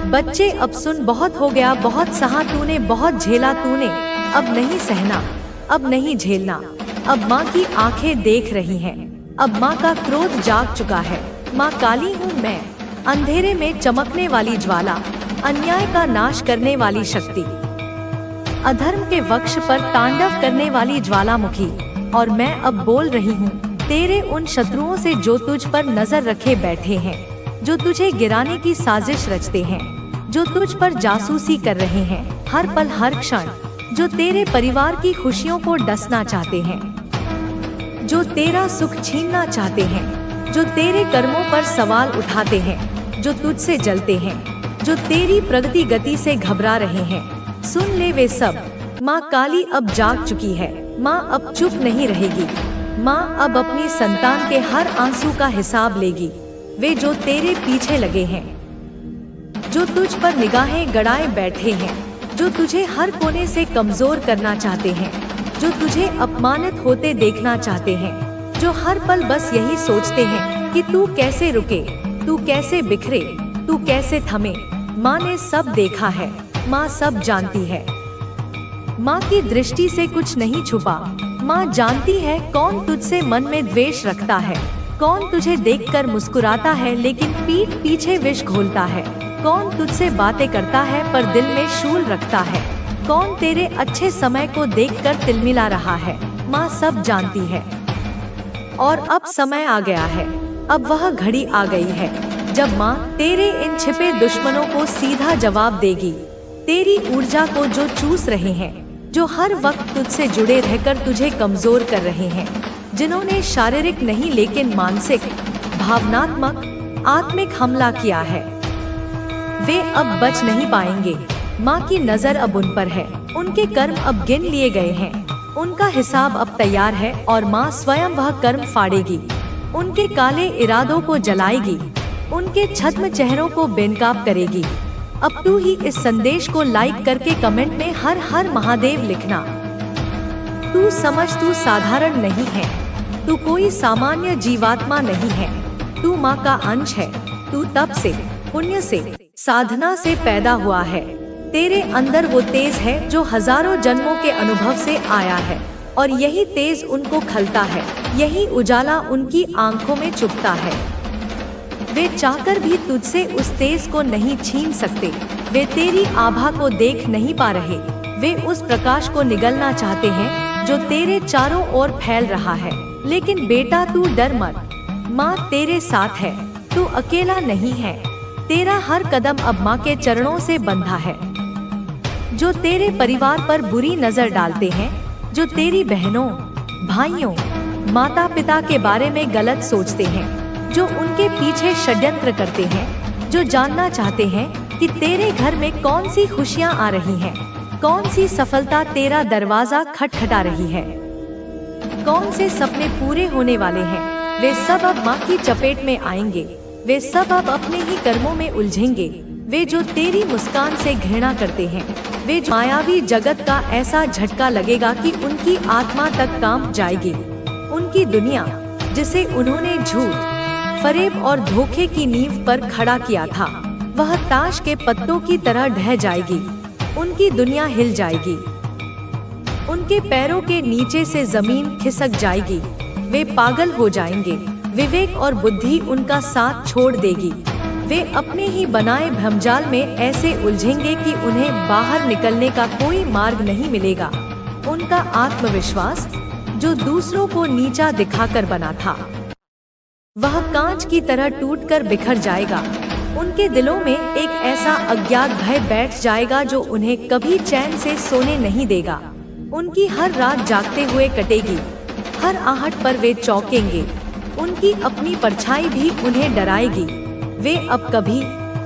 बच्चे अब सुन, बहुत हो गया, बहुत सहा तूने, बहुत झेला तूने, अब नहीं सहना, अब नहीं झेलना। अब माँ की आंखें देख रही हैं, अब माँ का क्रोध जाग चुका है। माँ काली हूँ मैं, अंधेरे में चमकने वाली ज्वाला, अन्याय का नाश करने वाली शक्ति, अधर्म के वक्ष पर तांडव करने वाली ज्वालामुखी। और मैं अब बोल रही हूँ तेरे उन शत्रुओं से जो तुझ पर नजर रखे बैठे हैं, जो तुझे गिराने की साजिश रचते हैं, जो तुझ पर जासूसी कर रहे हैं हर पल हर क्षण, जो तेरे परिवार की खुशियों को डसना चाहते हैं, जो तेरा सुख छीनना चाहते हैं, जो तेरे कर्मों पर सवाल उठाते हैं, जो तुझसे जलते हैं, जो तेरी प्रगति गति से घबरा रहे हैं, सुन ले वे सब। माँ काली अब जाग चुकी है। माँ अब चुप नहीं रहेगी। माँ अब अपनी संतान के हर आंसू का हिसाब लेगी। वे जो तेरे पीछे लगे हैं, जो तुझ पर निगाहें गड़ाए बैठे हैं, जो तुझे हर कोने से कमजोर करना चाहते हैं, जो तुझे अपमानित होते देखना चाहते हैं, जो हर पल बस यही सोचते हैं कि तू कैसे रुके, तू कैसे बिखरे, तू कैसे थमे। माँ ने सब देखा है, माँ सब जानती है। माँ की दृष्टि से कुछ नहीं छुपा। माँ जानती है कौन तुझसे मन में द्वेष रखता है, कौन तुझे देखकर मुस्कुराता है लेकिन पीठ पीछे विष घोलता है, कौन तुझसे बातें करता है पर दिल में शूल रखता है, कौन तेरे अच्छे समय को देखकर तिलमिला रहा है। माँ सब जानती है। और अब समय आ गया है, अब वह घड़ी आ गई है जब माँ तेरे इन छिपे दुश्मनों को सीधा जवाब देगी। तेरी ऊर्जा को जो चूस रहे हैं, जो हर वक्त तुझसे जुड़े रहकर तुझे कमजोर कर रहे हैं, जिन्होंने शारीरिक नहीं लेकिन मानसिक, भावनात्मक, आत्मिक हमला किया है, वे अब बच नहीं पाएंगे। माँ की नजर अब उन पर है। उनके कर्म अब गिन लिए गए हैं, उनका हिसाब अब तैयार है और माँ स्वयं वह कर्म फाड़ेगी, उनके काले इरादों को जलाएगी, उनके छद्म चेहरों को बेनकाब करेगी। अब तू ही इस संदेश को लाइक करके कमेंट में हर हर महादेव लिखना। तू समझ, तू साधारण नहीं है, तू कोई सामान्य जीवात्मा नहीं है, तू माँ का अंश है। तू तप से, पुण्य से, साधना से पैदा हुआ है। तेरे अंदर वो तेज है जो हजारों जन्मों के अनुभव से आया है और यही तेज उनको खलता है, यही उजाला उनकी आंखों में चुभता है। वे चाहकर भी तुझसे उस तेज को नहीं छीन सकते। वे तेरी आभा को देख नहीं पा रहे। वे उस प्रकाश को निगलना चाहते हैं जो तेरे चारों ओर फैल रहा है। लेकिन बेटा तू डर मत, माँ तेरे साथ है, तू अकेला नहीं है। तेरा हर कदम अब माँ के चरणों से बंधा है। जो तेरे परिवार पर बुरी नजर डालते हैं, जो तेरी बहनों, भाइयों, माता पिता के बारे में गलत सोचते हैं, जो उनके पीछे षड्यंत्र करते हैं, जो जानना चाहते हैं कि तेरे घर में कौन सी खुशियां आ रही हैं, कौन सी सफलता तेरा दरवाजा खटखटा रही है, कौन से सपने पूरे होने वाले हैं, वे सब अब माँ की चपेट में आएंगे। वे सब अब अपने ही कर्मों में उलझेंगे। वे जो तेरी मुस्कान से घृणा करते हैं, वे मायावी जगत का ऐसा झटका लगेगा कि उनकी आत्मा तक कांप जाएगी। उनकी दुनिया, जिसे उन्होंने झूठ, फरेब और धोखे की नींव पर खड़ा किया था, वह ताश के पत्तों की तरह ढह जाएगी। उनकी दुनिया हिल जाएगी, उनके पैरों के नीचे से जमीन खिसक जाएगी। वे पागल हो जाएंगे, विवेक और बुद्धि उनका साथ छोड़ देगी। वे अपने ही बनाए भ्रमजाल में ऐसे उलझेंगे कि उन्हें बाहर निकलने का कोई मार्ग नहीं मिलेगा। उनका आत्मविश्वास, जो दूसरों को नीचा दिखाकर बना था, वह कांच की तरह टूटकर बिखर जाएगा। उनके दिलों में एक ऐसा अज्ञात भय बैठ जाएगा जो उन्हें कभी चैन से सोने नहीं देगा। उनकी हर रात जागते हुए कटेगी, हर आहट पर वे चौंकेंगे। उनकी अपनी परछाई भी उन्हें डराएगी। वे अब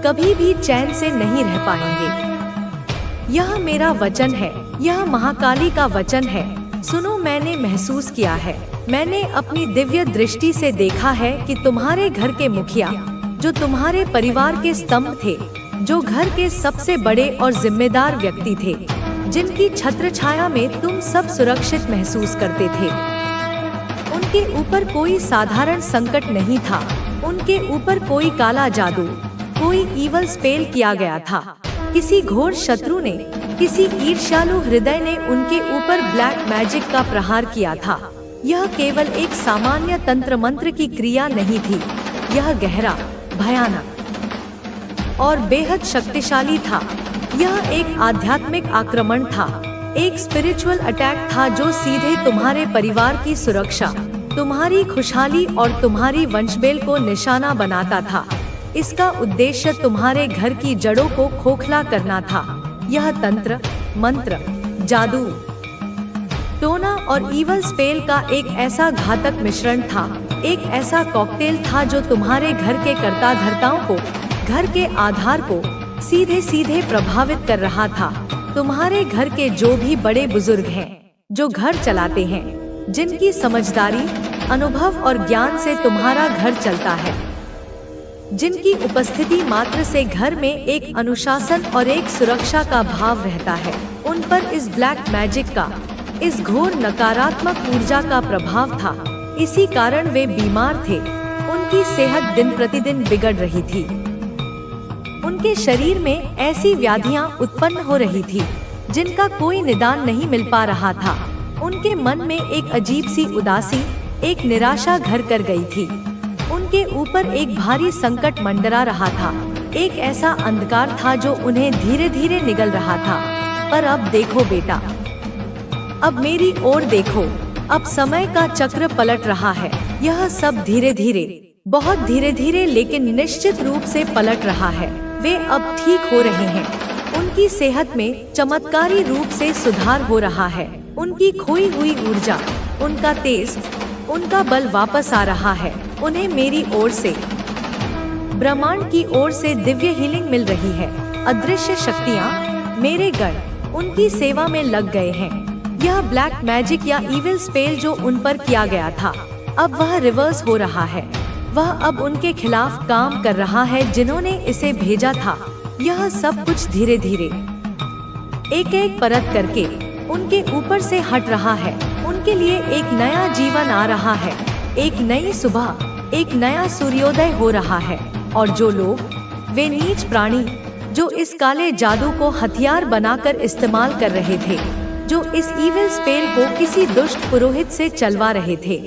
कभी भी चैन से नहीं रह पाएंगे। यह मेरा वचन है, यह महाकाली का वचन है। सुनो, मैंने महसूस किया है, मैंने अपनी दिव्य दृष्टि से देखा है कि तुम्हारे घर के मुखिया, जो तुम्हारे परिवार के स्तंभ थे, जो घर के सबसे बड़े और जिम्मेदार व्यक्ति थे, जिनकी छत्र छाया में तुम सब सुरक्षित महसूस करते थे, उनके ऊपर कोई साधारण संकट नहीं था। उनके ऊपर कोई काला जादू, कोई ईवल स्पेल किया गया था। किसी घोर शत्रु ने, किसी ईर्ष्यालु हृदय ने उनके ऊपर ब्लैक मैजिक का प्रहार किया था। यह केवल एक सामान्य तंत्र मंत्र की क्रिया नहीं थी, यह गहरा, भयानक और बेहद शक्तिशाली था। यह एक आध्यात्मिक आक्रमण था, एक स्पिरिचुअल अटैक था जो सीधे तुम्हारे परिवार की सुरक्षा, तुम्हारी खुशहाली और तुम्हारी वंशबेल को निशाना बनाता था। इसका उद्देश्य तुम्हारे घर की जड़ों को खोखला करना था। यह तंत्र, मंत्र, जादू, टोना और ईवल स्पेल का एक ऐसा घातक मिश्रण था, एक ऐसा कॉकटेल था जो तुम्हारे घर के कर्ता धर्ताओं को, घर के आधार को सीधे सीधे प्रभावित कर रहा था। तुम्हारे घर के जो भी बड़े बुजुर्ग हैं, जो घर चलाते हैं, जिनकी समझदारी, अनुभव और ज्ञान से तुम्हारा घर चलता है, जिनकी उपस्थिति मात्र से घर में एक अनुशासन और एक सुरक्षा का भाव रहता है, उन पर इस ब्लैक मैजिक का, इस घोर नकारात्मक ऊर्जा का प्रभाव था। इसी कारण वे बीमार थे, उनकी सेहत दिन प्रतिदिन बिगड़ रही थी, उनके शरीर में ऐसी व्याधियां उत्पन्न हो रही थी जिनका कोई निदान नहीं मिल पा रहा था। उनके मन में एक अजीब सी उदासी, एक निराशा घर कर गई थी। उनके ऊपर एक भारी संकट मंडरा रहा था, एक ऐसा अंधकार था जो उन्हें धीरे धीरे निगल रहा था। पर अब देखो बेटा, अब मेरी ओर देखो, अब समय का चक्र पलट रहा है। यह सब धीरे धीरे, बहुत धीरे धीरे लेकिन निश्चित रूप से पलट रहा है। वे अब ठीक हो रहे हैं, उनकी सेहत में चमत्कारी रूप से सुधार हो रहा है। उनकी खोई हुई ऊर्जा, उनका तेज, उनका बल वापस आ रहा है। उन्हें मेरी ओर से, ब्रह्मांड की ओर से दिव्य हीलिंग मिल रही है। अदृश्य शक्तियाँ, मेरे गण उनकी सेवा में लग गए हैं। यह ब्लैक मैजिक या इविल स्पेल जो उन पर किया गया था, अब वह रिवर्स हो रहा है। वह अब उनके खिलाफ काम कर रहा है जिन्होंने इसे भेजा था। यह सब कुछ धीरे धीरे, एक एक परत करके उनके ऊपर से हट रहा है। उनके लिए एक नया जीवन आ रहा है, एक नई सुबह, एक नया सूर्योदय हो रहा है। और जो लोग, वे नीच प्राणी जो इस काले जादू को हथियार बनाकर इस्तेमाल कर रहे थे, जो इस इविल स्पेल को किसी दुष्ट पुरोहित से चलवा रहे थे,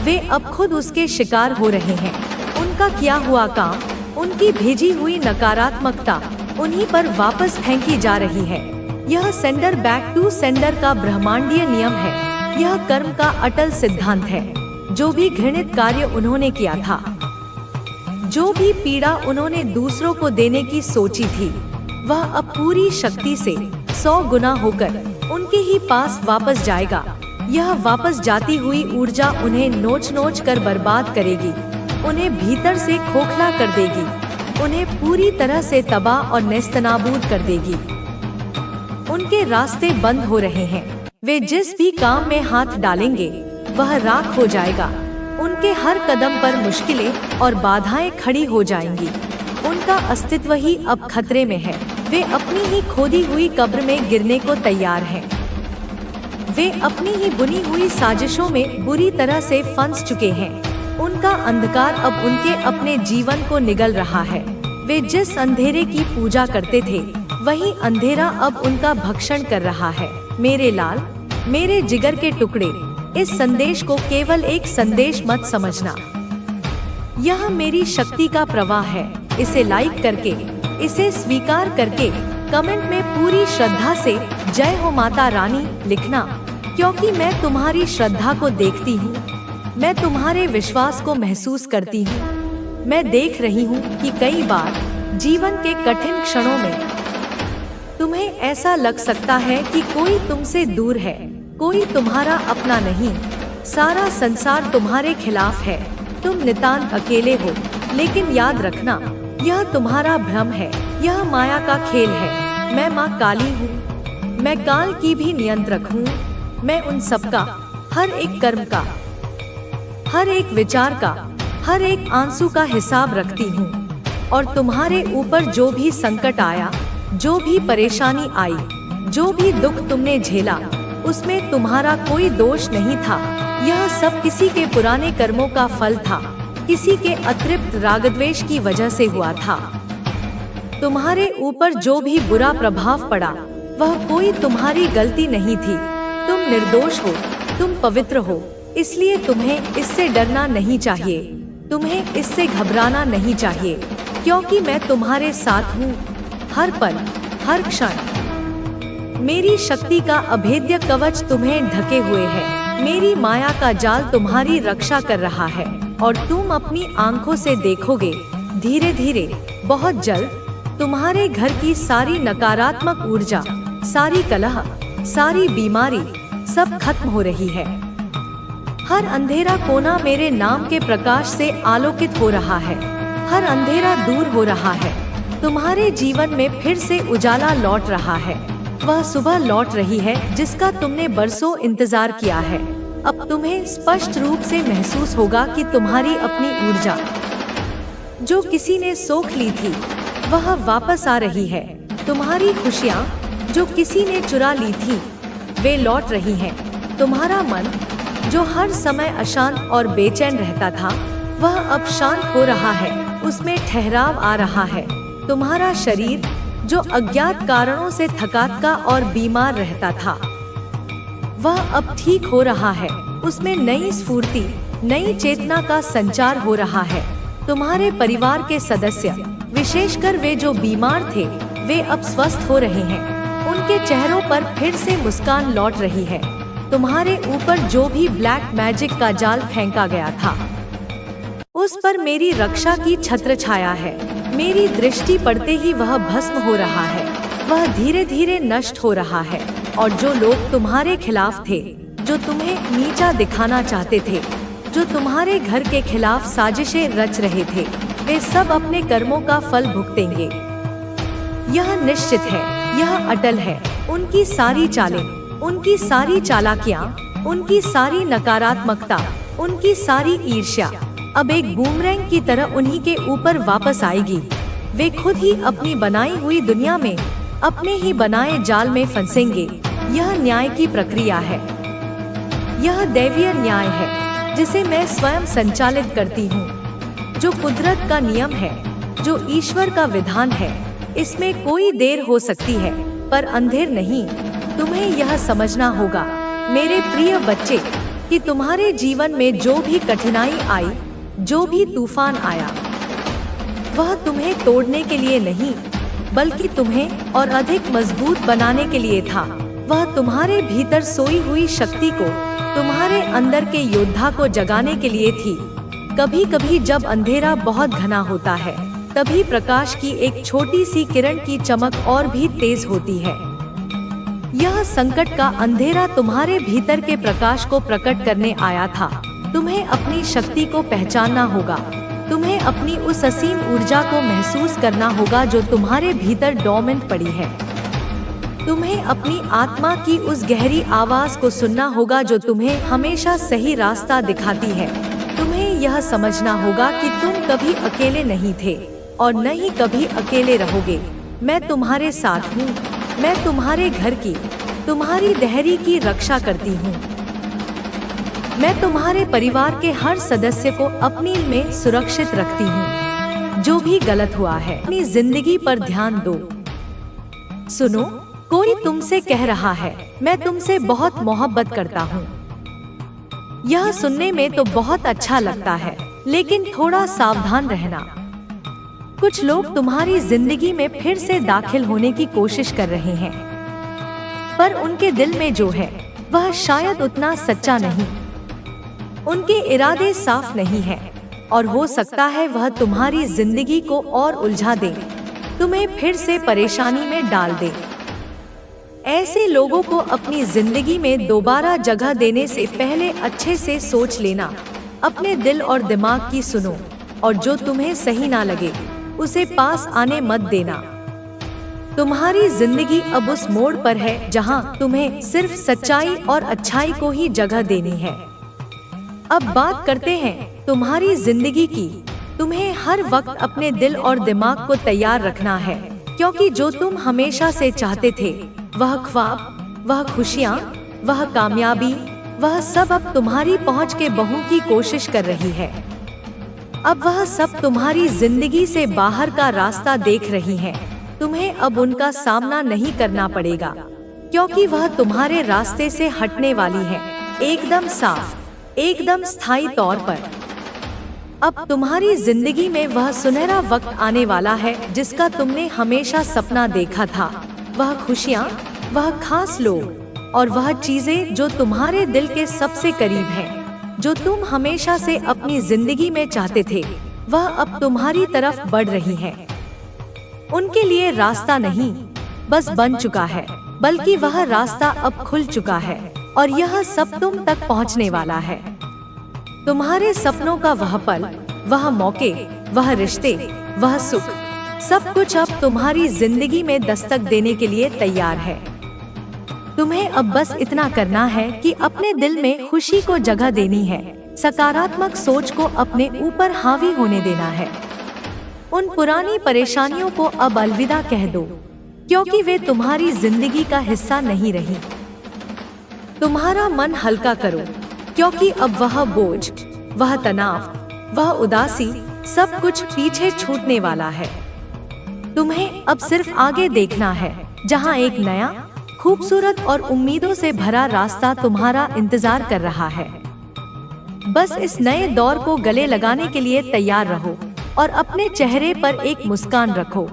वे अब खुद उसके शिकार हो रहे हैं। उनका किया हुआ काम, उनकी भेजी हुई नकारात्मकता उन्हीं पर वापस फेंकी जा रही है। यह सेंडर बैक टू सेंडर का ब्रह्मांडीय नियम है। यह कर्म का अटल सिद्धांत है। जो भी घृणित कार्य उन्होंने किया था, जो भी पीड़ा उन्होंने दूसरों को देने की सोची थी, वह अब पूरी शक्ति से 100 गुना होकर उनके ही पास वापस जाएगा। यह वापस जाती हुई ऊर्जा उन्हें नोच नोच कर बर्बाद करेगी, उन्हें भीतर से खोखला कर देगी, उन्हें पूरी तरह से तबाह और नेस्तनाबूद कर देगी। उनके रास्ते बंद हो रहे हैं। वे जिस भी काम में हाथ डालेंगे वह राख हो जाएगा। उनके हर कदम पर मुश्किलें और बाधाएं खड़ी हो जाएंगी। उनका अस्तित्व ही अब खतरे में है। वे अपनी ही खोदी हुई कब्र में गिरने को तैयार हैं। वे अपनी ही बुनी हुई साजिशों में बुरी तरह से फंस चुके हैं। उनका अंधकार अब उनके अपने जीवन को निगल रहा है। वे जिस अंधेरे की पूजा करते थे, वही अंधेरा अब उनका भक्षण कर रहा है। मेरे लाल, मेरे जिगर के टुकड़े, इस संदेश को केवल एक संदेश मत समझना। यह मेरी शक्ति का प्रवाह है। इसे लाइक करके, इसे स्वीकार करके कमेंट में पूरी श्रद्धा से जय हो माता रानी लिखना, क्योंकि मैं तुम्हारी श्रद्धा को देखती हूँ, मैं तुम्हारे विश्वास को महसूस करती हूँ। मैं देख रही हूँ कि कई बार जीवन के कठिन क्षणों में तुम्हें ऐसा लग सकता है कि कोई तुमसे दूर है, कोई तुम्हारा अपना नहीं, सारा संसार तुम्हारे खिलाफ है, तुम नितांत अकेले हो। लेकिन याद रखना, यह तुम्हारा भ्रम है, यह माया का खेल है। मैं माँ काली हूँ, मैं काल की भी नियंत्रक हूँ। मैं उन सबका, हर एक कर्म का, हर एक विचार का, हर एक आंसू का हिसाब रखती हूँ। और तुम्हारे ऊपर जो भी संकट आया, जो भी परेशानी आई, जो भी दुख तुमने झेला, उसमें तुम्हारा कोई दोष नहीं था। यह सब किसी के पुराने कर्मों का फल था, किसी के अतिरिक्त रागद्वेष की वजह से हुआ था। तुम्हारे ऊपर जो भी बुरा प्रभाव पड़ा वह कोई तुम्हारी गलती नहीं थी। तुम निर्दोष हो, तुम पवित्र हो, इसलिए तुम्हें इससे डरना नहीं चाहिए, तुम्हें इससे घबराना नहीं चाहिए, क्योंकि मैं तुम्हारे साथ हूँ हर पल, हर क्षण। मेरी शक्ति का अभेद्य कवच तुम्हें ढके हुए है। मेरी माया का जाल तुम्हारी रक्षा कर रहा है और तुम अपनी आंखों से देखोगे धीरे धीरे, बहुत जल्द तुम्हारे घर की सारी नकारात्मक ऊर्जा, सारी कलह, सारी बीमारी सब खत्म हो रही है। हर अंधेरा कोना मेरे नाम के प्रकाश से आलोकित हो रहा है। हर अंधेरा दूर हो रहा है। तुम्हारे जीवन में फिर से उजाला लौट रहा है। वह सुबह लौट रही है जिसका तुमने बरसों इंतजार किया है। अब तुम्हें स्पष्ट रूप से महसूस होगा कि तुम्हारी अपनी ऊर्जा जो किसी ने सोख ली थी वह वापस आ रही है। तुम्हारी खुशियाँ जो किसी ने चुरा ली थी वे लौट रही हैं। तुम्हारा मन जो हर समय अशांत और बेचैन रहता था वह अब शांत हो रहा है, उसमें ठहराव आ रहा है। तुम्हारा शरीर जो अज्ञात कारणों से थकाका और बीमार रहता था वह अब ठीक हो रहा है, उसमें नई स्फूर्ति, नई चेतना का संचार हो रहा है। तुम्हारे परिवार के सदस्य, विशेषकर वे जो बीमार थे, वे अब स्वस्थ हो रहे हैं। उनके चेहरों पर फिर से मुस्कान लौट रही है। तुम्हारे ऊपर जो भी ब्लैक मैजिक का जाल फेंका गया था उस पर मेरी रक्षा की छत्र छाया है। मेरी दृष्टि पड़ते ही वह भस्म हो रहा है, वह धीरे धीरे नष्ट हो रहा है। और जो लोग तुम्हारे खिलाफ थे, जो तुम्हें नीचा दिखाना चाहते थे, जो तुम्हारे घर के खिलाफ साजिशें रच रहे थे, वे सब अपने कर्मों का फल भुगतेंगे। यह निश्चित है, यह अटल है। उनकी सारी चालें, उनकी सारी चालाकियां, उनकी सारी नकारात्मकता, उनकी सारी ईर्ष्या अब एक बूमरैंग की तरह उन्हीं के ऊपर वापस आएगी। वे खुद ही अपनी बनाई हुई दुनिया में, अपने ही बनाए जाल में फंसेंगे। यह न्याय की प्रक्रिया है, यह दैवीय न्याय है जिसे मैं स्वयं संचालित करती हूँ, जो कुदरत का नियम है, जो ईश्वर का विधान है। इसमें कोई देर हो सकती है पर अंधेर नहीं। तुम्हें यह समझना होगा मेरे प्रिय बच्चे कि तुम्हारे जीवन में जो भी कठिनाई आई, जो भी तूफान आया, वह तुम्हें तोड़ने के लिए नहीं बल्कि तुम्हें और अधिक मजबूत बनाने के लिए था। वह तुम्हारे भीतर सोई हुई शक्ति को, तुम्हारे अंदर के योद्धा को जगाने के लिए थी। कभी कभी जब अंधेरा बहुत घना होता है तभी प्रकाश की एक छोटी सी किरण की चमक और भी तेज होती है। यह संकट का अंधेरा तुम्हारे भीतर के प्रकाश को प्रकट करने आया था। तुम्हें अपनी शक्ति को पहचानना होगा, तुम्हें अपनी उस असीम ऊर्जा को महसूस करना होगा जो तुम्हारे भीतर डोर्मेंट पड़ी है। तुम्हें अपनी आत्मा की उस गहरी आवाज को सुनना होगा जो तुम्हें हमेशा सही रास्ता दिखाती है। तुम्हें यह समझना होगा कि तुम कभी अकेले नहीं थे और न ही कभी अकेले रहोगे। मैं तुम्हारे साथ हूँ, मैं तुम्हारे घर की, तुम्हारी देहरी की रक्षा करती हूँ। मैं तुम्हारे परिवार के हर सदस्य को अपनी में सुरक्षित रखती हूँ। जो भी गलत हुआ है अपनी जिंदगी पर ध्यान दो। सुनो, कोई तुमसे कह रहा है मैं तुमसे बहुत मोहब्बत करता हूँ। यह सुनने में तो बहुत अच्छा लगता है, लेकिन थोड़ा सावधान रहना। कुछ लोग तुम्हारी जिंदगी में फिर से दाखिल होने की कोशिश कर रहे हैं, पर उनके दिल में जो है वह शायद उतना सच्चा नहीं। उनके इरादे साफ नहीं है और हो सकता है वह तुम्हारी जिंदगी को और उलझा दे, तुम्हें फिर से परेशानी में डाल दे। ऐसे लोगों को अपनी जिंदगी में दोबारा जगह देने से पहले अच्छे से सोच लेना। अपने दिल और दिमाग की सुनो और जो तुम्हें सही ना लगे उसे पास आने मत देना। तुम्हारी जिंदगी अब उस मोड़ पर है जहां तुम्हें सिर्फ सच्चाई और अच्छाई को ही जगह देनी है। अब बात करते हैं तुम्हारी जिंदगी की। तुम्हें हर वक्त अपने दिल और दिमाग को तैयार रखना है, क्योंकि जो तुम हमेशा से चाहते थे, वह ख्वाब, वह खुशियाँ, वह कामयाबी, वह सब अब तुम्हारी पहुँच के बहू की कोशिश कर रही है। अब वह सब तुम्हारी जिंदगी से बाहर का रास्ता देख रही हैं। तुम्हें अब उनका सामना नहीं करना पड़ेगा, क्योंकि वह तुम्हारे रास्ते से हटने वाली है, एकदम साफ, एकदम स्थायी तौर पर। अब तुम्हारी जिंदगी में वह सुनहरा वक्त आने वाला है जिसका तुमने हमेशा सपना देखा था। वह खुशियाँ, वह खास लोग और वह चीजें जो तुम्हारे दिल के सबसे करीब हैं, जो तुम हमेशा से अपनी जिंदगी में चाहते थे, वह अब तुम्हारी तरफ बढ़ रही हैं। उनके लिए रास्ता नहीं बस बन चुका है, बल्कि वह रास्ता अब खुल चुका है और यह सब तुम तक पहुंचने वाला है। तुम्हारे सपनों का वह पल, वह मौके, वह रिश्ते, वह सुख, सब कुछ अब तुम्हारी जिंदगी में दस्तक देने के लिए तैयार है। तुम्हें अब बस इतना करना है कि अपने दिल में खुशी को जगह देनी है, सकारात्मक सोच को अपने ऊपर हावी होने देना है। उन पुरानी परेशानियों को अब अलविदा कह दो, क्योंकि वे तुम्हारी जिंदगी का हिस्सा नहीं रही। तुम्हारा मन हल्का करो, क्योंकि अब वह बोझ, वह तनाव, वह उदासी, सब कुछ पीछे छूटने वाला है। तुम्हें अब सिर्फ आगे देखना है, जहां एक नया, खूबसूरत और उम्मीदों से भरा रास्ता तुम्हारा इंतजार कर रहा है। बस इस नए दौर को गले लगाने के लिए तैयार रहो और अपने चेहरे पर एक मुस्कान रखो,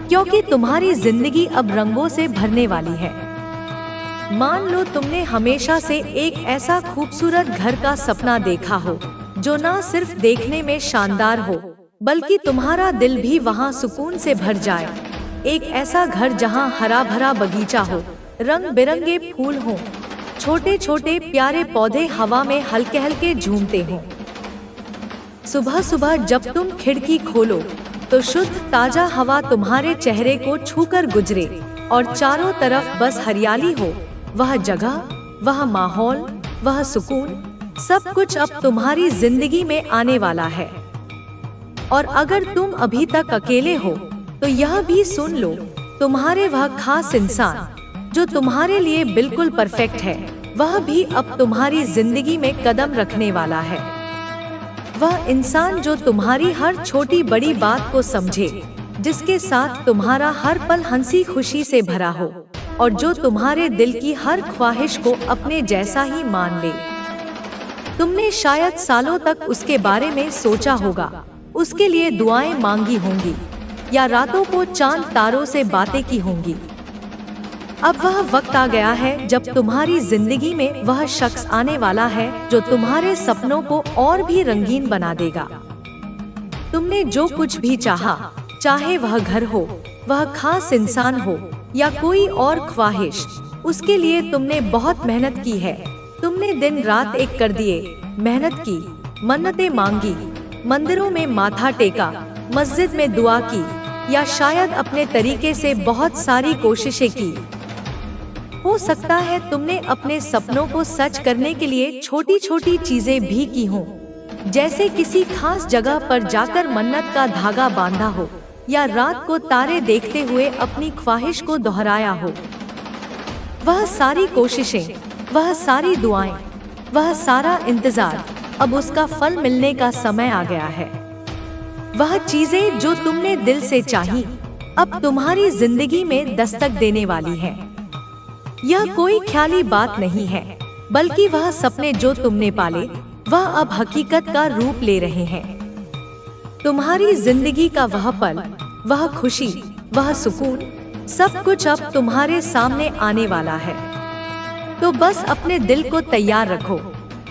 क्योंकि तुम्हारी जिंदगी अब रंगों से भरने वाली है। मान लो तुमने हमेशा से एक ऐसा खूबसूरत घर का सपना देखा हो, जो ना सिर्फ देखने में शानदार हो, बल्कि तुम्हारा दिल भी वहाँ सुकून से भर जाए। एक ऐसा घर जहाँ हरा भरा बगीचा हो, रंग बिरंगे फूल हों, छोटे छोटे प्यारे पौधे हवा में हल्के हल्के झूमते हों। सुबह सुबह जब तुम खिड़की खोलो तो शुद्ध ताजा हवा तुम्हारे चेहरे को छूकर गुजरे और चारों तरफ बस हरियाली हो। वह जगह, वह माहौल, वह सुकून, सब कुछ अब तुम्हारी जिंदगी में आने वाला है। और अगर तुम अभी तक अकेले हो तो यह भी सुन लो, तुम्हारे वह खास इंसान जो तुम्हारे लिए बिल्कुल परफेक्ट है, वह भी अब तुम्हारी जिंदगी में कदम रखने वाला है। वह इंसान जो तुम्हारी हर छोटी बड़ी बात को समझे, जिसके साथ तुम्हारा हर पल हंसी खुशी से भरा हो और जो तुम्हारे दिल की हर ख्वाहिश को अपने जैसा ही मान ले। तुमने शायद सालों तक उसके बारे में सोचा होगा, उसके लिए दुआएं मांगी होंगी या रातों को चांद तारों से बातें की होंगी। अब वह वक्त आ गया है जब तुम्हारी जिंदगी में वह शख्स आने वाला है जो तुम्हारे सपनों को और भी रंगीन बना देगा। तुमने जो कुछ भी चाहा, चाहे वह घर हो, वह खास इंसान हो या कोई और ख्वाहिश, उसके लिए तुमने बहुत मेहनत की है। तुमने दिन रात एक कर दिए, मेहनत की, मन्नतें मांगी, मंदिरों में माथा टेका, मस्जिद में दुआ की या शायद अपने तरीके से बहुत सारी कोशिशें की। हो सकता है तुमने अपने सपनों को सच करने के लिए छोटी छोटी चीजें भी की हों, जैसे किसी खास जगह पर जाकर मन्नत का धागा बांधा हो या रात को तारे देखते हुए अपनी ख्वाहिश को दोहराया हो। वह सारी कोशिशें, वह सारी दुआएं, वह सारा इंतजार, अब उसका फल मिलने का समय आ गया है। वह चीजें जो तुमने दिल से चाही, अब तुम्हारी जिंदगी में दस्तक देने वाली हैं। यह कोई ख्याली बात नहीं है, बल्कि वह सपने जो तुमने पाले, वह अब हकीकत का रूप ले रहे हैं। तुम्हारी जिंदगी का वह पल, वह खुशी, वह सुकून, सब कुछ अब तुम्हारे सामने आने वाला है। तो बस अपने दिल को तैयार रखो,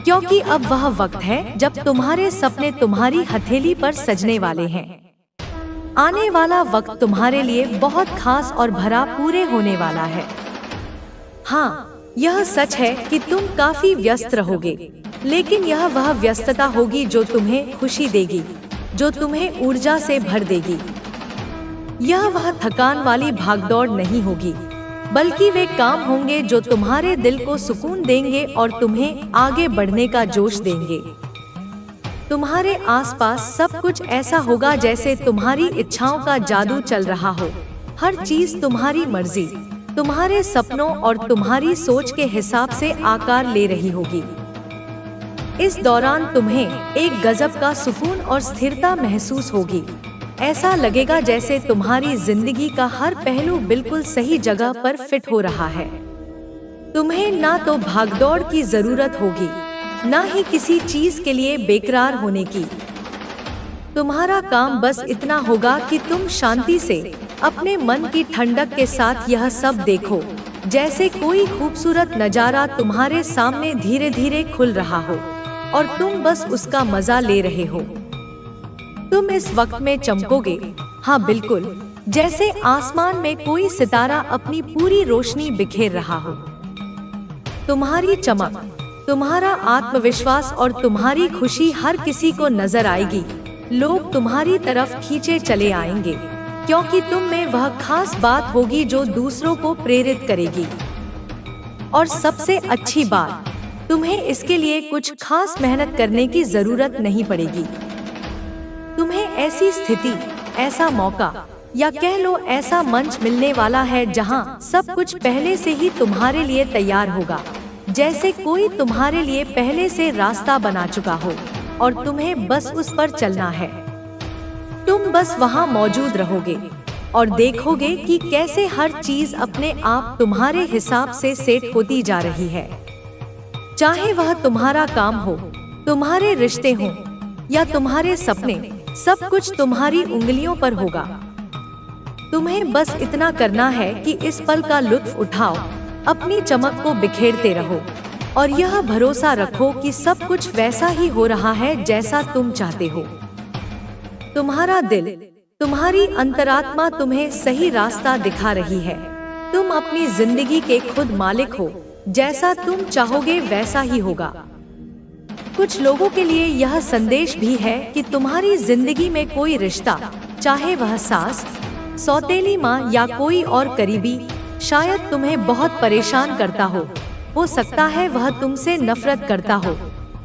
क्योंकि अब वह वक्त है जब तुम्हारे सपने तुम्हारी हथेली पर सजने वाले हैं। आने वाला वक्त तुम्हारे लिए बहुत खास और भरा पूरे होने वाला है। हाँ, यह सच है कि तुम काफी व्यस्त रहोगे, लेकिन यह वह व्यस्तता होगी जो तुम्हें खुशी देगी, जो तुम्हें ऊर्जा से भर देगी। यह वह थकान वाली भागदौड़ नहीं होगी, बल्कि वे काम होंगे जो तुम्हारे दिल को सुकून देंगे और तुम्हें आगे बढ़ने का जोश देंगे। तुम्हारे आसपास सब कुछ ऐसा होगा जैसे तुम्हारी इच्छाओं का जादू चल रहा हो। हर चीज तुम्हारी मर्जी, तुम्हारे सपनों और तुम्हारी सोच के हिसाब से आकार ले रही होगी। इस दौरान तुम्हें एक गजब का सुकून और स्थिरता महसूस होगी। ऐसा लगेगा जैसे तुम्हारी जिंदगी का हर पहलू बिल्कुल सही जगह पर फिट हो रहा है। तुम्हें ना तो भागदौड़ की जरूरत होगी, ना ही किसी चीज के लिए बेकरार होने की। तुम्हारा काम बस इतना होगा कि तुम शांति से अपने मन की ठंडक के साथ यह सब देखो, जैसे कोई खूबसूरत नजारा तुम्हारे सामने धीरे धीरे खुल रहा हो और तुम बस उसका मजा ले रहे हो। तुम इस वक्त में चमकोगे, हाँ बिल्कुल, जैसे आसमान में कोई सितारा अपनी पूरी रोशनी बिखेर रहा हो। तुम्हारी चमक, तुम्हारा आत्मविश्वास और तुम्हारी खुशी हर किसी को नजर आएगी। लोग तुम्हारी तरफ खींचे चले आएंगे, क्योंकि तुम में वह खास बात होगी जो दूसरों को प्रेरित करेगी। और सबसे अच्छी बात, तुम्हें इसके लिए कुछ खास मेहनत करने की जरूरत नहीं पड़ेगी। तुम्हें ऐसी स्थिति, ऐसा मौका या कह लो ऐसा मंच मिलने वाला है जहां सब कुछ पहले से ही तुम्हारे लिए तैयार होगा, जैसे कोई तुम्हारे लिए पहले से रास्ता बना चुका हो और तुम्हें बस उस पर चलना है। तुम बस वहां मौजूद रहोगे और देखोगे कि कैसे हर चीज अपने आप तुम्हारे हिसाब से सेट होती जा रही है। चाहे वह तुम्हारा काम हो, तुम्हारे रिश्ते हों या तुम्हारे सपने, सब कुछ तुम्हारी उंगलियों पर होगा। तुम्हें बस इतना करना है कि इस पल का लुत्फ उठाओ, अपनी चमक को बिखेरते रहो और यह भरोसा रखो कि सब कुछ वैसा ही हो रहा है जैसा तुम चाहते हो। तुम्हारा दिल, तुम्हारी अंतरात्मा तुम्हें सही रास्ता दिखा रही है। तुम अपनी जिंदगी के खुद मालिक हो, जैसा तुम चाहोगे वैसा ही होगा। कुछ लोगों के लिए यह संदेश भी है कि तुम्हारी जिंदगी में कोई रिश्ता, चाहे वह सास, सौतेली माँ या कोई और करीबी, शायद तुम्हें बहुत परेशान करता हो सकता है वह तुमसे नफरत करता हो,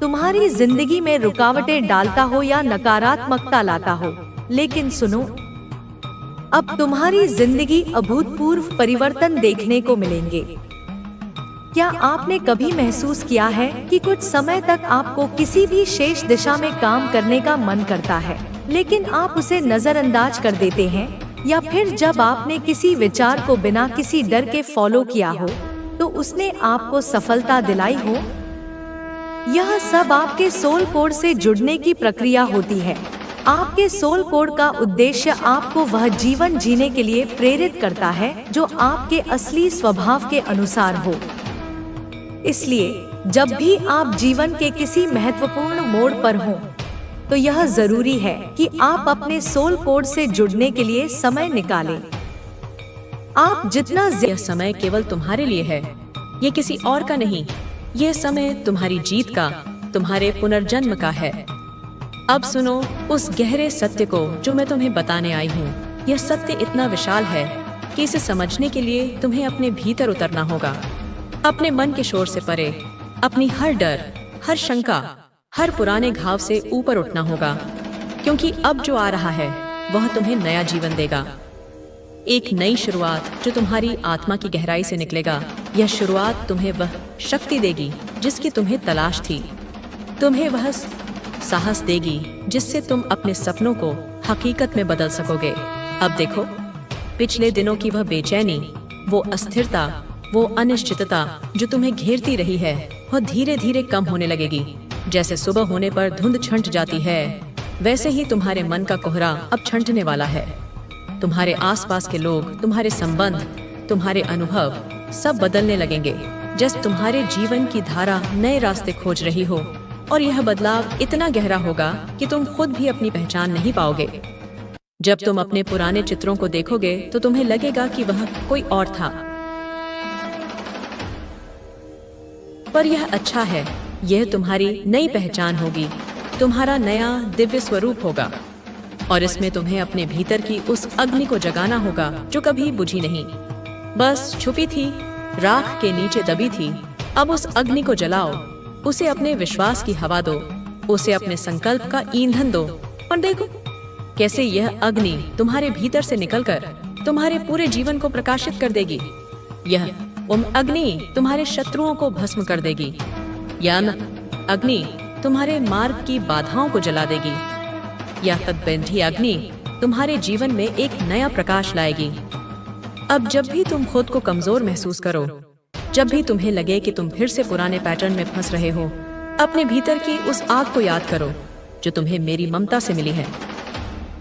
तुम्हारी जिंदगी में रुकावटें डालता हो या नकारात्मकता लाता हो। लेकिन सुनो, अब तुम्हारी जिंदगी अभूतपूर्व परिवर्तन देखने को मिलेंगे। क्या आपने कभी महसूस किया है कि कुछ समय तक आपको किसी भी शेष दिशा में काम करने का मन करता है, लेकिन आप उसे नजरअंदाज कर देते हैं? या फिर जब आपने किसी विचार को बिना किसी डर के फॉलो किया हो तो उसने आपको सफलता दिलाई हो? यह सब आपके सोल कोड से जुड़ने की प्रक्रिया होती है। आपके सोल कोड का उद्देश्य आपको वह जीवन जीने के लिए प्रेरित करता है जो आपके असली स्वभाव के अनुसार हो। इसलिए जब भी आप जीवन के किसी महत्वपूर्ण मोड़ पर हों, तो यह जरूरी है कि आप अपने सोल कोड से जुड़ने के लिए समय निकालें। आप जितना यह समय केवल तुम्हारे लिए है, ये किसी और का नहीं। यह समय तुम्हारी जीत का, तुम्हारे पुनर्जन्म का है। अब सुनो उस गहरे सत्य को जो मैं तुम्हें बताने आई हूँ। यह सत्य इतना विशाल है कि इसे समझने के लिए तुम्हें अपने भीतर उतरना होगा, अपने मन के शोर से परे, अपनी हर डर, हर शंका, हर पुराने घाव से ऊपर उठना होगा, क्योंकि अब जो आ रहा है वह तुम्हें नया जीवन देगा, एक नई शुरुआत जो तुम्हारी आत्मा की गहराई से निकलेगा। यह शुरुआत तुम्हें वह शक्ति देगी जिसकी तुम्हें तलाश थी, तुम्हें वह साहस देगी जिससे तुम अपने सपनों को हकीकत में बदल सकोगे। अब देखो, पिछले दिनों की वह बेचैनी, वो अस्थिरता, वो अनिश्चितता जो तुम्हें घेरती रही है, वह धीरे धीरे कम होने लगेगी। जैसे सुबह होने पर धुंध छंट जाती है, वैसे ही तुम्हारे मन का कोहरा अब छंटने वाला है। तुम्हारे आसपास के लोग, तुम्हारे संबंध, तुम्हारे अनुभव सब बदलने लगेंगे, जैसे तुम्हारे जीवन की धारा नए रास्ते खोज रही हो। और यह बदलाव इतना गहरा होगा कि तुम खुद भी अपनी पहचान नहीं पाओगे। जब तुम अपने पुराने चित्रों को देखोगे तो तुम्हें लगेगा कि वह कोई और था, पर यह अच्छा है। यह तुम्हारी नई पहचान होगी, तुम्हारा नया दिव्य स्वरूप होगा, और इसमें तुम्हें अपने भीतर की उस अग्नि को जगाना होगा जो कभी बुझी नहीं, बस छुपी थी, राख के नीचे दबी थी। अब उस अग्नि को जलाओ, उसे अपने विश्वास की हवा दो, उसे अपने संकल्प का ईंधन दो, और देखो कैसे यह अग्नि तुम्हारे भीतर से निकलकर तुम्हारे पूरे जीवन को प्रकाशित कर देगी। यह अग्नि तुम्हारे शत्रुओं को भस्म कर देगी। यह अग्नि तुम्हारे मार्ग की बाधाओं को जला देगी। यह तपबंधी अग्नि तुम्हारे जीवन में एक नया प्रकाश लाएगी। अब जब भी तुम खुद को कमजोर महसूस करो, जब भी तुम्हें लगे कि तुम फिर से पुराने पैटर्न में फंस रहे हो, अपने भीतर की उस आग को याद करो जो तुम्हें मेरी ममता से मिली है,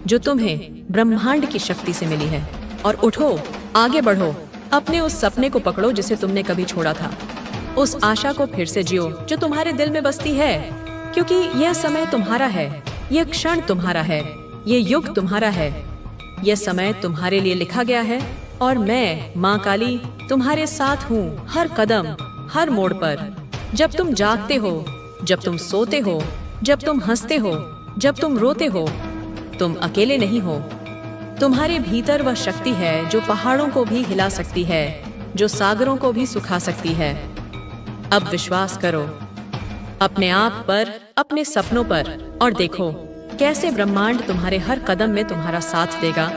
जो तुम्हें ब्रह्मांड की शक्ति से मिली है, और उठो, आगे बढ़ो, अपने उस सपने को पकड़ो जिसे तुमने कभी छोड़ा था। उस आशा को फिर से जियो जो तुम्हारे दिल में बसती है, क्योंकि यह समय तुम्हारा है, यह क्षण तुम्हारा है, यह युग तुम्हारा है, यह समय तुम्हारे लिए लिखा गया है। और मैं माँ काली तुम्हारे साथ हूँ, हर कदम, हर मोड़ पर। जब तुम जागते हो, जब तुम सोते हो, जब तुम हंसते हो, जब तुम रोते हो, तुम अकेले नहीं हो। तुम्हारे भीतर वह शक्ति है जो पहाड़ों को भी हिला सकती है, जो सागरों को भी सुखा सकती है। अब विश्वास करो अपने आप पर, अपने सपनों पर, और देखो कैसे ब्रह्मांड तुम्हारे हर कदम में तुम्हारा साथ देगा,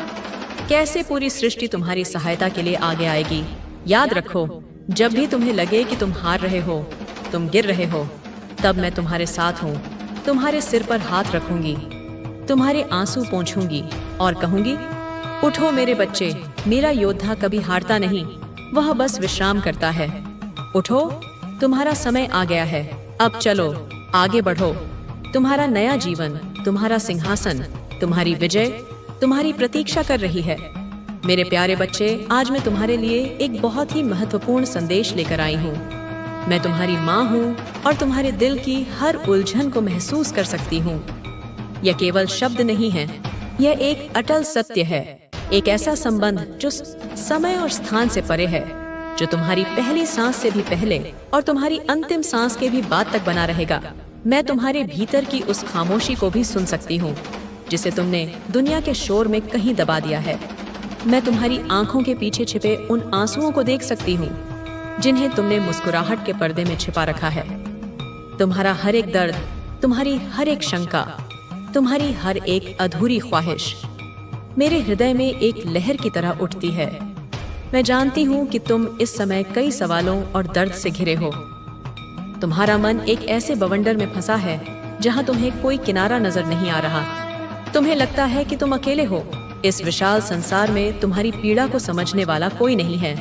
कैसे पूरी सृष्टि तुम्हारी सहायता के लिए आगे आएगी। याद रखो, जब भी तुम्हें लगे कि तुम हार रहे हो, तुम गिर रहे हो, तब मैं तुम्हारे साथ हूँ। तुम्हारे सिर पर हाथ रखूंगी, तुम्हारे आंसू पोंछूंगी और कहूंगी, उठो मेरे बच्चे, मेरा योद्धा कभी हारता नहीं, वह बस विश्राम करता है। उठो, तुम्हारा समय आ गया है, अब चलो, आगे बढ़ो। तुम्हारा नया जीवन, तुम्हारा सिंहासन, तुम्हारी विजय तुम्हारी प्रतीक्षा कर रही है। मेरे प्यारे बच्चे, आज मैं तुम्हारे लिए एक बहुत ही महत्वपूर्ण संदेश लेकर आई हूँ। मैं तुम्हारी माँ हूँ और तुम्हारे दिल की हर उलझन को महसूस कर सकती हूँ। यह केवल शब्द नहीं है, यह एक अटल सत्य है, एक ऐसा संबंध जो समय और स्थान से परे है, जो तुम्हारी पहली सांस से भी पहले और तुम्हारी अंतिम सांस के भी बाद तक बना रहेगा। मैं तुम्हारे भीतर की उस खामोशी को भी सुन सकती हूँ जिसे तुमने दुनिया के शोर में कहीं दबा दिया है। मैं तुम्हारी आंखों के पीछे छिपे उन आंसुओं को देख सकती हूँ जिन्हें तुमने मुस्कुराहट के पर्दे में छिपा रखा है। तुम्हारा हर एक दर्द, तुम्हारी हर एक शंका, तुम्हारी हर एक अधूरी ख्वाहिश मेरे हृदय में एक लहर की तरह उठती है। मैं जानती हूँ कि तुम इस समय कई सवालों और दर्द से घिरे हो। तुम्हारा मन एक ऐसे बवंडर में फंसा है जहाँ तुम्हें कोई किनारा नजर नहीं आ रहा। तुम्हें लगता है कि तुम अकेले हो। इस विशाल संसार में तुम्हारी पीड़ा को समझने वाला कोई नहीं है।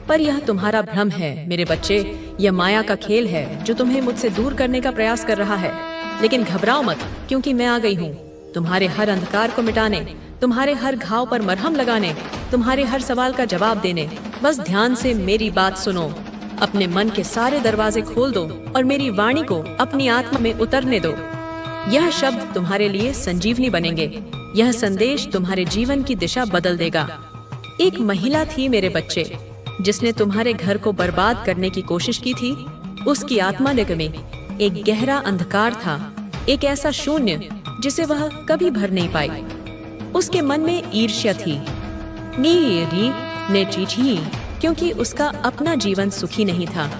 पर यह तुम्हारा भ्रम है मेरे बच्चे, यह माया का खेल है जो तुम्हें मुझसे दूर करने का प्रयास कर रहा है। लेकिन घबराओ मत, क्योंकि मैं आ गई हूँ तुम्हारे हर अंधकार को मिटाने, तुम्हारे हर घाव पर मरहम लगाने, तुम्हारे हर सवाल का जवाब देने। बस ध्यान से मेरी बात सुनो, अपने मन के सारे दरवाजे खोल दो और मेरी वाणी को अपनी आत्मा में उतरने दो। यह शब्द तुम्हारे लिए संजीवनी बनेंगे। यह संदेश तुम्हारे जीवन की दिशा बदल देगा। एक महिला थी मेरे बच्चे, जिसने तुम्हारे घर को बर्बाद करने की कोशिश की थी। उसकी आत्मा में एक गहरा अंधकार था, एक ऐसा शून्य जिसे वह कभी भर नहीं पाई। उसके मन में ईर्ष्या थी, क्योंकि उसका अपना जीवन सुखी नहीं था।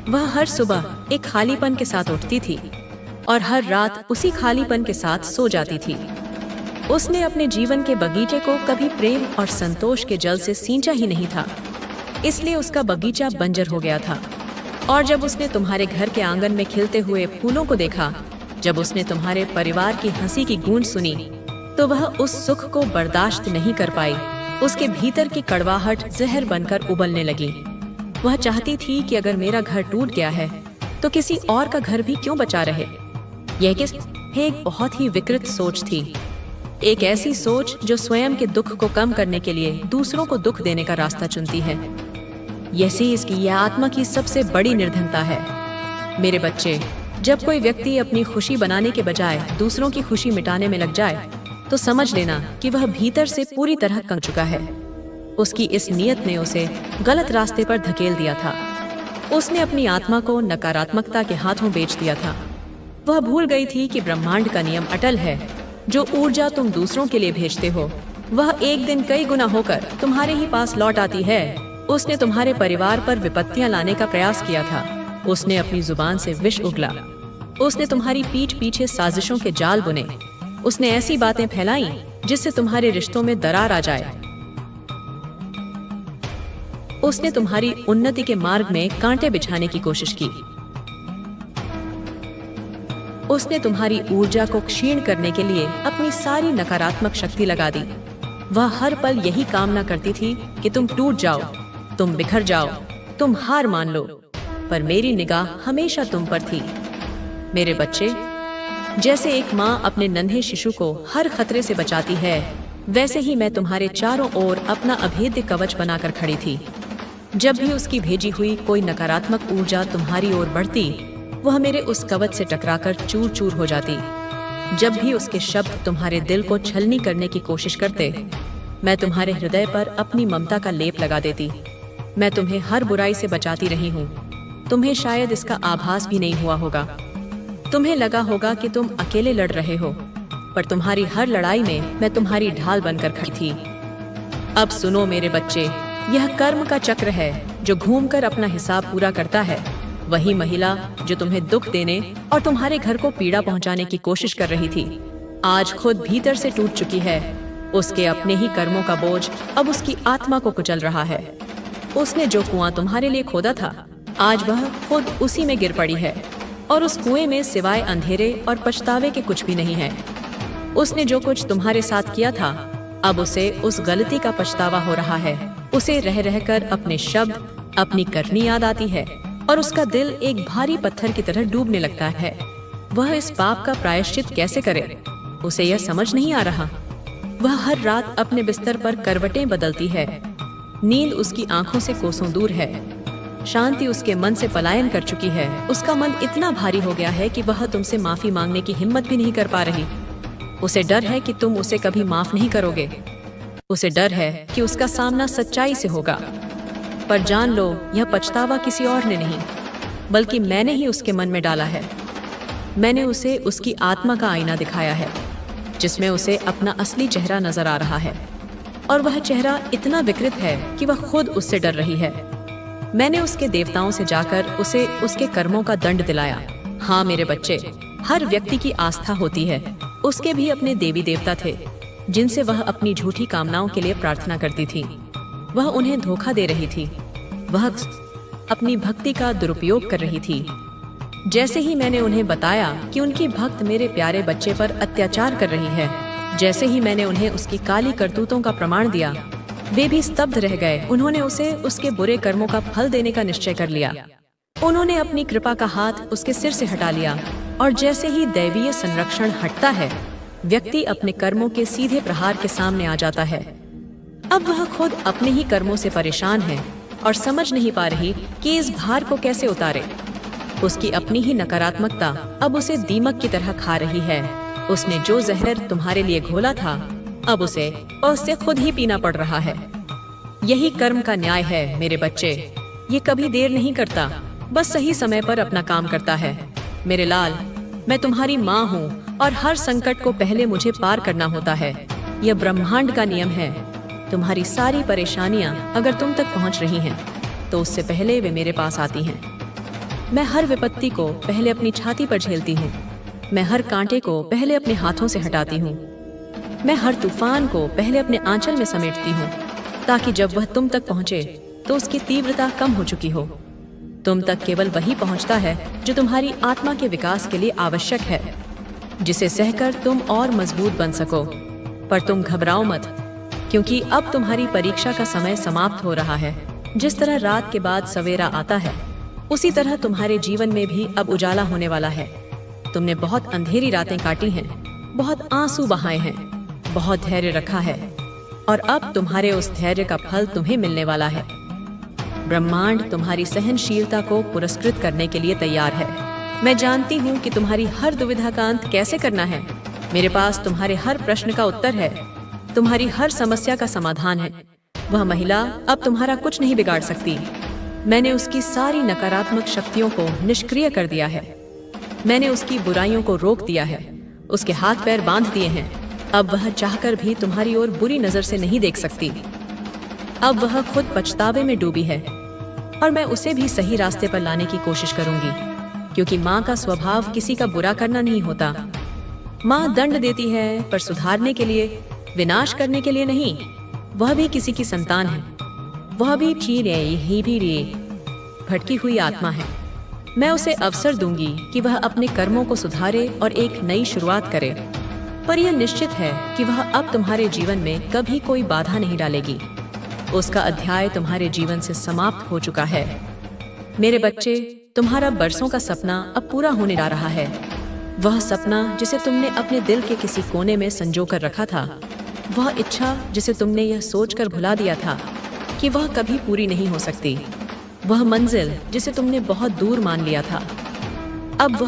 वह हर सुबह एक खालीपन के साथ उठती थी और हर रात उसी खालीपन के साथ सो जाती थी। उसने अपने जीवन के बगीचे को कभी प्रेम और संतोष के जल से सींचा ही नहीं था, इसलिए उसका बगीचा बंजर हो गया था। और जब उसने तुम्हारे घर के आंगन में खिलते हुए फूलों को देखा, जब उसने तुम्हारे परिवार की हंसी की गूंज सुनी, तो वह उस सुख को बर्दाश्त नहीं कर पाई। उसके भीतर की कड़वाहट जहर बनकर उबलने लगी। वह चाहती थी कि अगर मेरा घर टूट गया है तो किसी और का घर भी क्यों बचा रहे। यह एक बहुत ही विकृत सोच थी, एक ऐसी सोच जो स्वयं के दुख को कम करने के लिए दूसरों को दुख देने का रास्ता चुनती है। यह आत्मा की सबसे बड़ी निर्धनता है। मेरे बच्चे, जब कोई व्यक्ति अपनी खुशी बनाने के बजाय दूसरों की खुशी मिटाने में लग जाए, तो समझ लेना कि वह भीतर से पूरी तरह कंग चुका है। उसकी इस नियत ने उसे गलत रास्ते पर धकेल दिया था। उसने अपनी आत्मा को नकारात्मकता के हाथों बेच दिया था। वह भूल गई थी कि ब्रह्मांड का नियम अटल है। जो ऊर्जा तुम दूसरों के लिए भेजते हो, वह एक दिन कई गुना होकर तुम्हारे ही पास लौट आती है। उसने तुम्हारे परिवार पर विपत्तियां लाने का प्रयास किया था। उसने अपनी जुबान से विष उगला। उसने तुम्हारी पीठ पीछे साजिशों के जाल बुने। उसने ऐसी बातें फैलाई जिससे तुम्हारे रिश्तों में दरार आ जाए। उसने तुम्हारी उन्नति के मार्ग में कांटे बिछाने की कोशिश की। उसने तुम्हारी ऊर्जा को क्षीण करने के लिए अपनी सारी नकारात्मक शक्ति लगा दी। वह हर पल यही कामना करती थी कि तुम टूट जाओ, तुम बिखर जाओ, तुम हार मान लो। पर मेरी निगाह हमेशा तुम पर थी। मेरे बच्चे, जैसे एक माँ अपने नन्हे शिशु को हर खतरे से बचाती है, वैसे ही मैं तुम्हारे चारों ओर अपना अभेद्य कवच बनाकर खड़ी थी। जब भी उसकी भेजी हुई कोई नकारात्मक ऊर्जा तुम्हारी ओर बढ़ती, वह मेरे उस कवच से टकराकर चूर चूर हो जाती। जब भी उसके शब्द तुम्हारे दिल को छलनी करने की कोशिश करते, मैं तुम्हारे हृदय पर अपनी ममता का लेप लगा देती। मैं तुम्हें हर बुराई से बचाती रही हूँ। तुम्हें शायद इसका आभास भी नहीं हुआ होगा। तुम्हें लगा होगा कि तुम अकेले लड़ रहे हो, पर तुम्हारी हर लड़ाई में मैं तुम्हारी ढाल बनकर खड़ी थी। अब सुनो मेरे बच्चे, यह कर्म का चक्र है जो घूमकर अपना हिसाब पूरा करता है। वही महिला जो तुम्हें दुख देने और तुम्हारे घर को पीड़ा पहुंचाने की कोशिश कर रही थी, आज खुद भीतर से टूट चुकी है। उसके अपने ही कर्मों का बोझ अब उसकी आत्मा को कुचल रहा है। उसने जो कुआं तुम्हारे लिए खोदा था, आज वह खुद उसी में गिर पड़ी है, और उस कुएं में सिवाय अंधेरे और पछतावे के कुछ भी नहीं है। उसने जो कुछ तुम्हारे साथ किया था, अब उसे उस गलती का पछतावा हो रहा है। उसे रह रहकर अपने शब्द, अपनी करनी याद आती है, और उसका दिल एक भारी पत्थर की तरह डूबने लगता है। वह इस पाप का प्रायश्चित कैसे करे, उसे यह समझ नहीं आ रहा। वह हर रात अपने बिस्तर पर करवटें बदलती है। नींद उसकी आंखों से कोसों दूर है। शांति उसके मन से पलायन कर चुकी है। उसका मन इतना भारी हो गया है कि वह तुमसे माफी मांगने की हिम्मत भी नहीं कर पा रही। उसे डर है कि तुम उसे कभी माफ नहीं करोगे। उसे डर है कि उसका सामना सच्चाई से होगा। पर जान लो, यह पछतावा किसी और ने नहीं, बल्कि मैंने ही उसके मन में डाला है। मैंने उसे उसकी आत्मा का आईना दिखाया है, जिसमें उसे अपना असली चेहरा नजर आ रहा है, और वह चेहरा इतना विकृत है कि वह खुद उससे डर रही है। मैंने उसके देवताओं से जाकर उसे उसके कर्मों का दंड दिलाया। हाँ मेरे बच्चे, हर व्यक्ति की आस्था होती है। उसके भी अपने देवी देवता थे, जिनसे वह अपनी झूठी कामनाओं के लिए प्रार्थना करती थी। वह उन्हें धोखा दे रही थी। वह अपनी भक्ति का दुरुपयोग कर रही थी। जैसे ही मैंने उन्हें बताया कि उनकी भक्त मेरे प्यारे बच्चे पर अत्याचार कर रही है, जैसे ही मैंने उन्हें उसकी काली करतूतों का प्रमाण दिया, वे भी स्तब्ध रह गए। उन्होंने उसे उसके बुरे कर्मों का फल देने का निश्चय कर लिया। उन्होंने अपनी कृपा का हाथ उसके सिर से हटा लिया, और जैसे ही दैवीय संरक्षण हटता है, व्यक्ति अपने कर्मों के सीधे प्रहार के सामने आ जाता है। अब वह खुद अपने ही कर्मों से परेशान है और समझ नहीं पा रही कि इस भार को कैसे उतारे। उसकी अपनी ही नकारात्मकता अब उसे दीमक की तरह खा रही है। उसने जो जहर तुम्हारे लिए घोला था, अब उससे खुद ही पीना पड़ रहा है। यही कर्म का न्याय है मेरे बच्चे। ये कभी देर नहीं करता, बस सही समय पर अपना काम करता है। मेरे लाल, मैं तुम्हारी माँ हूँ, और हर संकट को पहले मुझे पार करना होता है। यह ब्रह्मांड का नियम है। तुम्हारी सारी परेशानियां अगर तुम तक पहुंच रही हैं, तो उससे पहले वे मेरे पास आती हैं। मैं हर विपत्ति को पहले अपनी छाती पर झेलती हूँ। मैं हर कांटे को पहले अपने हाथों से हटाती हूँ। मैं हर तूफान को पहले अपने आंचल में समेटती हूँ, ताकि जब वह तुम तक पहुँचे तो उसकी तीव्रता कम हो चुकी हो। तुम तक केवल वही पहुँचता है जो तुम्हारी आत्मा के विकास के लिए आवश्यक है, जिसे सहकर तुम और मजबूत बन सको। पर तुम घबराओ मत, क्योंकि अब तुम्हारी परीक्षा का समय समाप्त हो रहा है। जिस तरह रात के बाद सवेरा आता है, उसी तरह तुम्हारे जीवन में भी अब उजाला होने वाला है। तुमने बहुत अंधेरी रातें काटी हैं, बहुत आंसू बहाए हैं, बहुत धैर्य रखा है, और अब तुम्हारे उस धैर्य का फल तुम्हें मिलने वाला है। ब्रह्मांड तुम्हारी सहनशीलता को पुरस्कृत करने के लिए तैयार है। मैं जानती हूँ कि तुम्हारी हर दुविधा का अंत कैसे करना है। मेरे पास तुम्हारे हर प्रश्न का उत्तर है, तुम्हारी हर समस्या का समाधान है। वह महिला अब तुम्हारा कुछ नहीं बिगाड़ सकती। मैंने उसकी सारी नकारात्मक शक्तियों को निष्क्रिय कर दिया है। मैंने उसकी बुराइयों को रोक दिया है, उसके हाथ पैर बांध दिए हैं। अब वह चाहकर भी तुम्हारी ओर बुरी नजर से नहीं देख सकती। अब वह खुद पछतावे में डूबी है, और मैं उसे भी सही रास्ते पर लाने की कोशिश करूंगी, क्योंकि माँ का स्वभाव किसी का बुरा करना नहीं होता। माँ दंड देती है, पर सुधारने के लिए, विनाश करने के लिए नहीं। वह भी किसी की संतान है। वह भी ही भी भटकी हुई आत्मा है। मैं उसे अवसर दूंगी कि वह अपने कर्मों को सुधारे और एक नई शुरुआत करे। पर यह निश्चित है कि वह अब तुम्हारे जीवन में कभी कोई बाधा नहीं डालेगी। उसका अध्याय तुम्हारे जीवन से समाप्त हो चुका है। मेरे बच्चे, तुम्हारा बरसों का सपना अब पूरा होने जा रहा है। वह सपना जिसे तुमने अपने दिल के किसी कोने में संजो कर रखा था, वह इच्छा जिसे तुमने यह सोचकर भुला दिया था कि वह कभी पूरी नहीं हो सकती, वह मंजिल जिसे तुमने बहुत दूर मान लिया था, अब वह